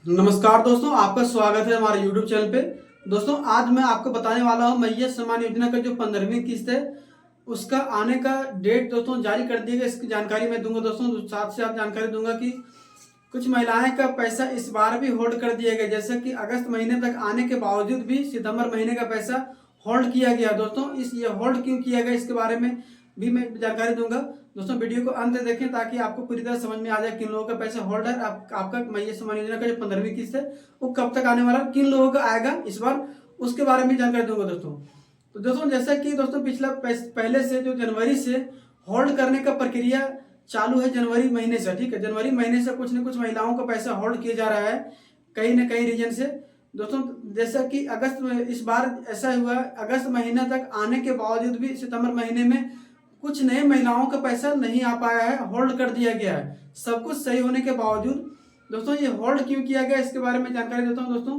नमस्कार दोस्तों, आपका स्वागत है हमारे YouTube चैनल पे। दोस्तों आज मैं आपको बताने वाला हूँ मैया सम्मान योजना का जो 15वीं किस्त है उसका आने का डेट दोस्तों जारी कर दिया गया। इसकी जानकारी मैं दूंगा दोस्तों। साथ से आप जानकारी दूंगा कि कुछ महिलाएं का पैसा इस बार भी होल्ड कर दिया गया, जैसे कि अगस्त महीने तक आने के बावजूद भी सितंबर महीने का पैसा होल्ड किया गया। दोस्तों ये होल्ड क्यों किया गया इसके बारे में भी मैं जानकारी दूंगा। दोस्तों वीडियो को अंत तक देखें ताकि आपको पूरी तरह समझ में आ जाए किन लोगों का पैसा होल्ड है। आपका मैया सम्मान योजना का जो 15वीं किस्त है वो कब तक आने वाला है, किन लोगों का आएगा इस बार, उसके बारे में जानकारी दूंगा दोस्तों। तो दोस्तों जैसा कि दोस्तों पिछला पहले से जो जनवरी से होल्ड करने का प्रक्रिया चालू है, जनवरी महीने से, ठीक है। जनवरी महीने से कुछ न कुछ महिलाओं का पैसा होल्ड किया जा रहा है कहीं न कहीं रीजन से दोस्तों। जैसा कि अगस्त में इस बार ऐसा हुआ, अगस्त महीना तक आने के बावजूद भी सितंबर महीने में कुछ नए महिलाओं का पैसा नहीं आ पाया है, होल्ड कर दिया गया है। सब कुछ सही होने के बावजूद दोस्तों ये होल्ड क्यों किया गया इसके बारे में जानकारी देता हूं दोस्तों।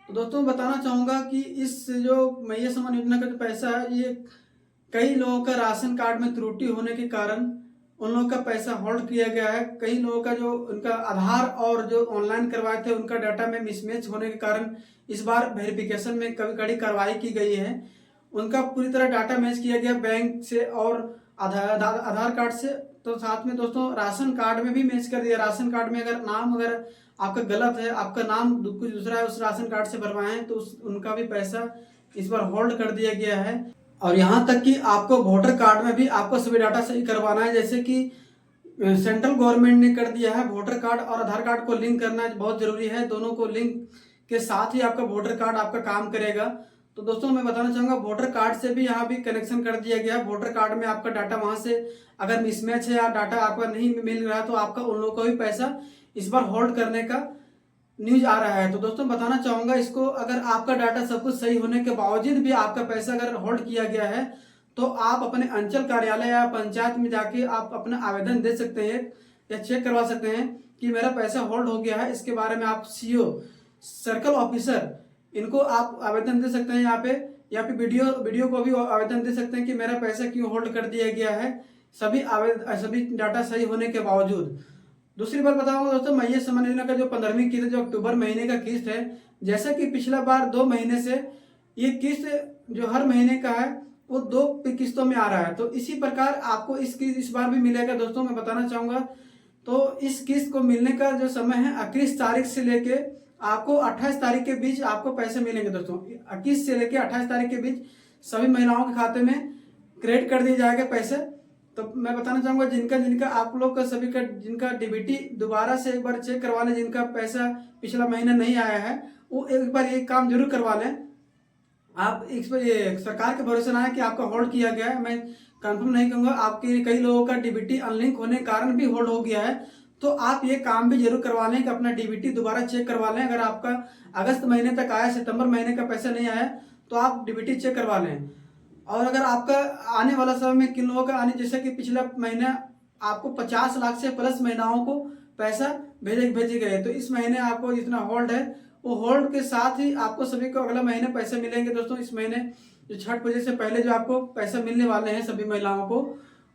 तो दोस्तों बताना चाहूंगा कि इस जो मैया सम्मान योजना का जो पैसा है ये कई लोगों का राशन कार्ड में त्रुटि होने के कारण उन लोगों का पैसा होल्ड किया गया है। कई लोगों का जो उनका आधार और जो ऑनलाइन करवाए थे उनका डाटा में मिसमैच होने के कारण इस बार वेरिफिकेशन में कड़ी कार्रवाई की गई है। उनका पूरी तरह डाटा मैच किया गया बैंक से और आधार कार्ड से। तो साथ में दोस्तों राशन कार्ड में भी मैच कर दिया। राशन कार्ड में अगर आपका गलत है, आपका नाम कुछ दूसरा है, उस राशन कार्ड से भरवाएं तो उनका भी पैसा इस बार होल्ड कर दिया गया है। और यहाँ तक कि आपको वोटर कार्ड में भी आपको सभी डाटा सही करवाना है, जैसे कि सेंट्रल गवर्नमेंट ने कर दिया है। वोटर कार्ड और आधार कार्ड को लिंक करना बहुत जरूरी है, दोनों को लिंक के साथ ही आपका वोटर कार्ड आपका काम करेगा। तो दोस्तों मैं बताना चाहूंगा वोटर कार्ड से भी यहाँ भी कनेक्शन कर दिया गया। वोटर कार्ड में आपका डाटा वहां से अगर मिसमैच है या डाटा आपका नहीं मिल रहा तो आपका उन लोगों का भी पैसा इस बार होल्ड करने का न्यूज आ रहा है। तो दोस्तों बताना चाहूंगा इसको, अगर आपका डाटा सब कुछ सही होने के बावजूद भी आपका पैसा अगर होल्ड किया गया है तो आप अपने अंचल कार्यालय या पंचायत में जाके आप अपना आवेदन दे सकते हैं या चेक करवा सकते हैं कि मेरा पैसा होल्ड हो गया है। इसके बारे में आप सीओ, सर्कल ऑफिसर, इनको आप आवेदन दे सकते हैं यहाँ पे, या फिर वीडियो को भी आवेदन दे सकते हैं कि मेरा पैसा क्यों होल्ड कर दिया गया है, सभी डाटा सही होने के बावजूद। दूसरी बात बताऊंगा दोस्तों, मैया सम्मान योजना का जो 15वीं किस्त जो अक्टूबर महीने का किस्त है, जैसा कि पिछला बार 2 महीने से ये किस्त जो हर महीने का है वो 2 किस्तों में आ रहा है, तो इसी प्रकार आपको इस बार भी मिलेगा दोस्तों। मैं बताना चाहूंगा तो इस किस्त को मिलने का जो समय है 21 तारीख से लेके आपको 28 तारीख के बीच आपको पैसे मिलेंगे दोस्तों। 21 से लेके 28 तारीख के बीच सभी महिलाओं के खाते में क्रेडिट कर दिए जाएंगे पैसे। तो मैं बताना चाहूंगा जिनका आप लोग का सभी का जिनका डीबीटी दोबारा से एक बार चेक करवा लें, जिनका पैसा पिछला महीना नहीं आया है वो एक बार ये काम जरूर करवा लें। आप इस पर ये सरकार के भरोसे ना है कि आपका होल्ड किया गया है, मैं कंफर्म नहीं कहूंगा। आपके कई लोगों का डीबीटी अनलिंक होने के कारण भी होल्ड हो गया है, तो आप ये काम भी जरूर करवा लें कि अपना डीबीटी दोबारा चेक करवा लें। अगर आपका अगस्त महीने तक आया, सितंबर महीने का पैसा नहीं आया तो आप डीबीटी चेक करवा लें। और अगर आपका आने वाला समय में किन लोगों का आने, जैसे कि पिछला महीना आपको 50 लाख से प्लस महिलाओं को पैसा भेजे गए, तो इस महीने आपको जितना होल्ड है वो होल्ड के साथ ही आपको सभी को अगला महीने पैसे मिलेंगे दोस्तों। इस महीने जो छठ पूजा से पहले जो आपको पैसा मिलने वाले हैं सभी महिलाओं को,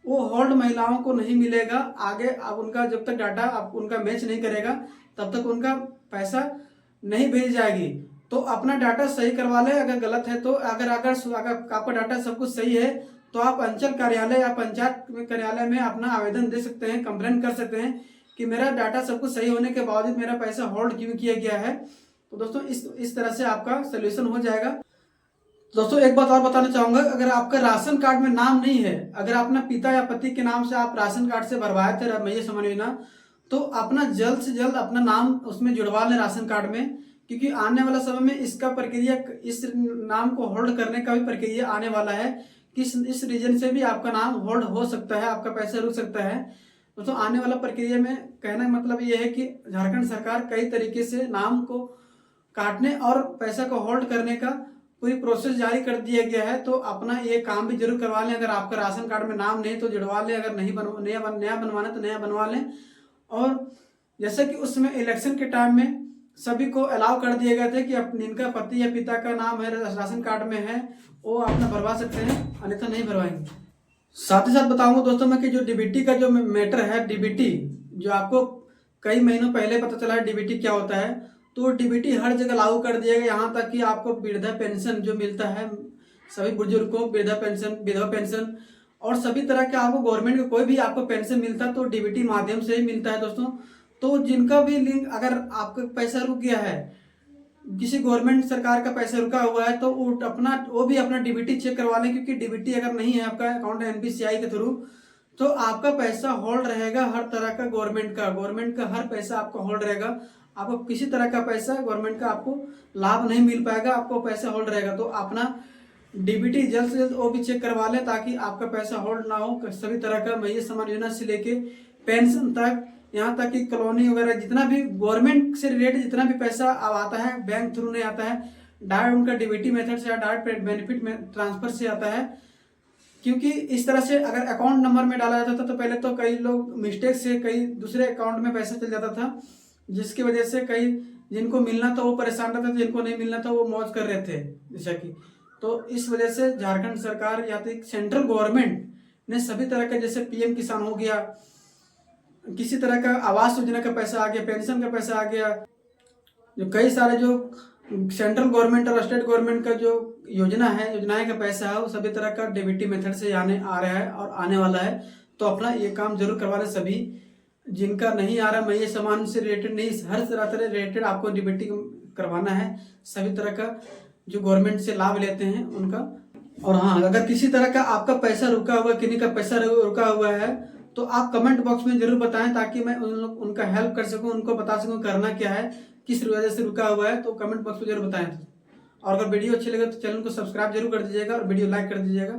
वो होल्ड महिलाओं को नहीं मिलेगा। आगे आप उनका जब तक डाटा आप उनका मैच नहीं करेगा तब तक उनका पैसा नहीं भेज जाएगी। तो अपना डाटा सही करवा ले, अगर गलत है तो अगर आपका डाटा सब कुछ सही है तो आप अंचल कार्यालय या पंचायत कार्यालय में अपना आवेदन दे सकते हैं, कंप्लेन कर सकते हैं कि मेरा डाटा सब कुछ सही होने के बावजूद मेरा पैसा होल्ड क्यों किया गया है। तो दोस्तों इस तरह से आपका सोल्यूशन हो जाएगा। दोस्तों एक बात और बताना चाहूंगा, अगर आपका राशन कार्ड में नाम नहीं है, अगर अपना पिता या पति के नाम से आप राशन कार्ड से भरवाए थे मैया सम्मान योजना, तो अपना जल्द से जल्द अपना नाम उसमें जुड़वा लें राशन कार्ड में, क्योंकि आने वाला समय में इसका प्रक्रिया, इस नाम को होल्ड करने का भी प्रक्रिया आने वाला है कि इस रीजन से भी आपका नाम होल्ड हो सकता है, आपका पैसा रुक सकता है। दोस्तों आने वाला प्रक्रिया में कहना मतलब ये है कि झारखंड सरकार कई तरीके से नाम को काटने और पैसा को होल्ड करने का पूरी प्रोसेस जारी कर दिया गया है। तो अपना ये काम भी जरूर करवा लें। अगर आपका राशन कार्ड में नाम नहीं तो जुड़वा लें, अगर नहीं नया बनवाना तो नया बनवा लें। और जैसे कि उस समय इलेक्शन के टाइम में सभी को अलाउ कर दिए गए थे कि जिनका पति या पिता का नाम है राशन कार्ड में है वो अपना भरवा सकते हैं, अन्यथा नहीं भरवाएंगे। साथ ही साथ बताऊंगा दोस्तों मैं कि जो डीबीटी का जो मैटर है, डीबीटी जो आपको कई महीनों पहले पता चला है डीबीटी क्या होता है। तो डीबीटी हर जगह लागू कर दिया गया, यहाँ तक कि आपको वृद्धा पेंशन जो मिलता है सभी बुजुर्ग को, वृद्धा पेंशन, विधवा पेंशन और सभी तरह के आपको गवर्नमेंट का कोई भी आपको पेंशन मिलता है तो डीबीटी माध्यम से ही मिलता है दोस्तों। तो जिनका भी लिंक, अगर आपका पैसा रुक गया है, किसी गवर्नमेंट सरकार का पैसा रुका हुआ है, तो वो भी अपना डीबीटी चेक करवा लें, क्योंकि डीबीटी अगर नहीं है आपका अकाउंट एनपीसीआई के थ्रू, तो आपका पैसा होल्ड रहेगा। हर तरह का गवर्नमेंट का हर पैसा आपका होल्ड रहेगा। आपको किसी तरह का पैसा गवर्नमेंट का आपको लाभ नहीं मिल पाएगा, आपको पैसा होल्ड रहेगा। तो अपना डीबीटी जल्द से जल्द वो भी चेक करवा लें, ताकि आपका पैसा होल्ड ना हो। सभी तरह का मैया सम्मान योजना से लेके पेंशन तक, यहाँ तक कि कॉलोनी वगैरह, जितना भी गवर्नमेंट से रिलेटेड जितना भी पैसा अब आता है, बैंक थ्रू नहीं आता है, डायरेक्ट उनका डीबीटी मेथड से या डायरेक्ट बेनिफिट में ट्रांसफर से आता है। क्योंकि इस तरह से अगर अकाउंट नंबर में डाला जाता था तो पहले तो कई लोग मिस्टेक से कई दूसरे अकाउंट में पैसा चल जाता था, जिसकी वजह से कई जिनको मिलना था वो परेशान रहते थे, जिनको नहीं मिलना था वो मौज कर रहे थे जैसा कि। तो इस वजह से झारखंड सरकार या तो सेंट्रल गवर्नमेंट ने सभी तरह का, जैसे पीएम किसान हो गया, किसी तरह का आवास योजना का पैसा आ गया, पेंशन का पैसा आ गया, जो कई सारे जो सेंट्रल गवर्नमेंट और स्टेट गवर्नमेंट का जो योजनाएं का पैसा है, वो सभी तरह का डीबीटी मेथड से आ रहा है और आने वाला है। तो अपना ये काम जरूर करवा लें सभी। जिनका नहीं आ रहा, मैया सम्मान से रिलेटेड नहीं, हर तरह रिलेटेड आपको डीबीटी करवाना है, सभी तरह का जो गवर्नमेंट से लाभ लेते हैं उनका। और हाँ, अगर किसी तरह का आपका पैसा रुका हुआ, किन्हीं का पैसा रुका हुआ है, तो आप कमेंट बॉक्स में जरूर बताएं, ताकि मैं उनका हेल्प कर सकूं, उनको बता सकूं करना क्या है, किस वजह से रुका हुआ है। तो कमेंट बॉक्स में जरूर बताएं। और अगर वीडियो अच्छी लगे तो चैनल को सब्सक्राइब जरूर कर दीजिएगा और वीडियो लाइक कर दीजिएगा।